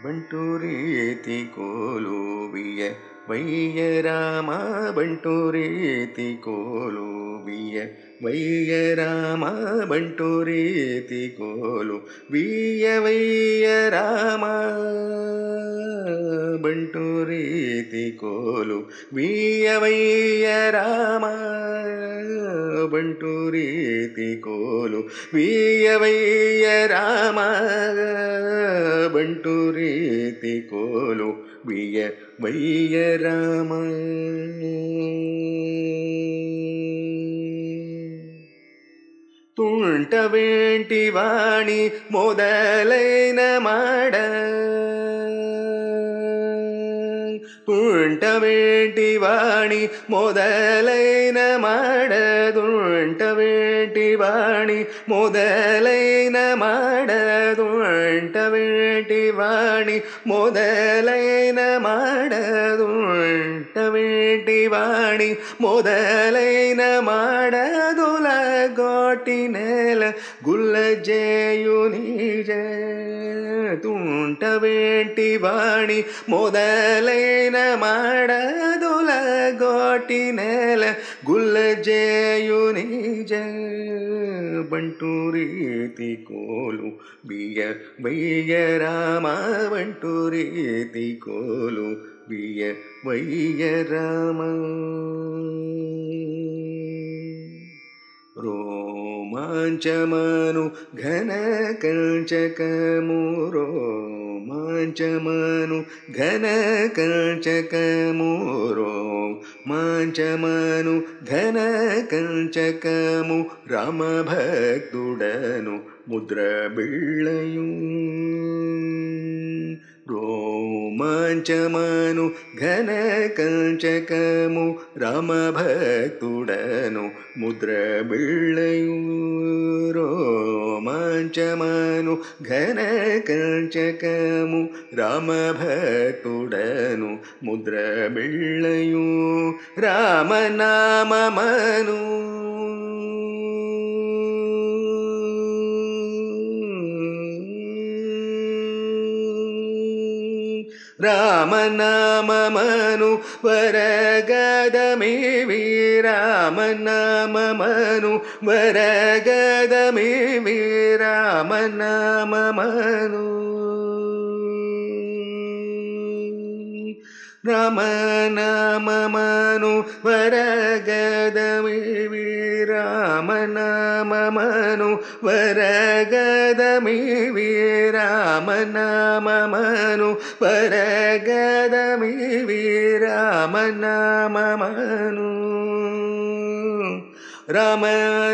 ಬಂಟು ರೀತಿ ಕೋಲು ವಯ್ಯ ರಾಮ ಬಂಟು ರೀತಿ ಕೋಲು ವಯ್ಯ ರಾಮ ಬಂಟು ರೀತಿ ಕೋಲು ವಯ್ಯ ರಾಮ ಬಂಟು ರೀತಿ ಕೋಲು ವಯ್ಯ ರಾಮ ಬಂಟು ರೀತಿ ಕೋಲು ವಯ್ಯ ರಾಮ ಬಂಟು ರೀತಿ ಕೋಲು ವಯ್ಯ ರಾಮ. ತುಂಟ ವೇಂಟಿ ವಾಣಿ ಮೊದಲೈನ ಮಾಡ ತುಂಟ ವೇಂಟಿ ವಾಣಿ ಮೊದಲೈನ ಮಾಡ ತುಂಟ ವೇಂಟಿ ವಾಣಿ ಮೊದಲೈನ ಮಾಡ ತುಂಟ ವೇಂಟಿ ವಾಣಿ ಮೊದಲೈನ ಮಾಡ ತುಂಟ ವೇಂಟಿ ವಾಣಿ ಮೊದಲೈನ ಮಾಡದುಲ ಗೋಟಿನೆಲ ಗುಲ್ಲ ಜೇಯು ನಿಜ ತುಂಟ ವೇಂಟಿ ವಾಣಿ ಮೊದಲೈನ ಮಾಡದುಲ ಗೋಟಿನೆಲ ಗುಲ್ಲ ಜೇಯು ನಿಜ ಬಂಟು ರೀತಿ ಕೋಲು ವಯ್ಯ ರಾಮ ಬಂಟು ರೀತಿ ಕೋಲು ವಯ್ಯ ರಾಮ. ರೋಮಾಂಚಮನು ಘನ ಕಂಚಕಮು ರೋಮಾಂಚಮನು ಘನ ಕಂಚಕಮು ರೋಮಾಂಚಮನು ಘನ ಕಂಚಕಮು ರಾಮ ಭಕ್తుడను ముద్ర బిళ్ళయు రోమాంచమను ఘన కంచకము రామ భక్తుడను ముద్ర బిళ్ళయు రోమాంచమను ఘన కంచకము రామ భక్తుడను ముద్ర బిళ్ళయు రామనామమను రామనామమను వరగదమివి రామనామమను వరగదమివి రామనామమను రామనామమను వరగదమివి రామనామమను వరగదమివి రామనామమను వరగదమివి రామనామమను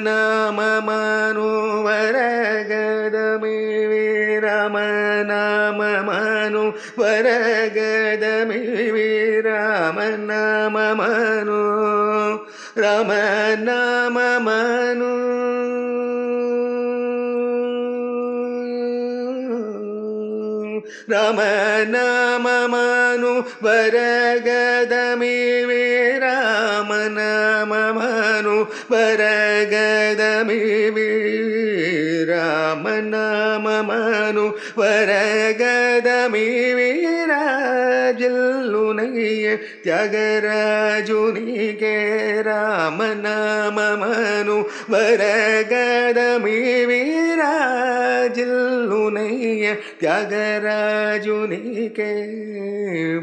రామనామమను వరగదమివి రామనామమను వరగదమివి రామనామమను రామనామమను రామనామమను వరగదమివి రామనామమను వరగదమివి రామనామమను వరగదమివి రాజల్లునయ్య త్యాగరాజునికే రామనామమను వరగదమివి రాజల్లునయ్య త్యాగరాజునికే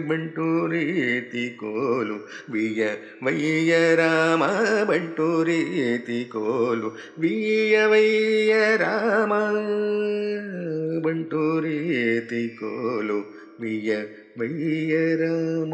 ಬಂಟು ರೀತಿ ಕೋಲು ವಯ್ಯ ರಾಮ ಬಂಟು ರೀತಿ ಕೋಲು ವಯ್ಯ ರಾಮ ಬಂಟು ರೀತಿ ಕೋಲು ವಯ್ಯ ರಾಮ.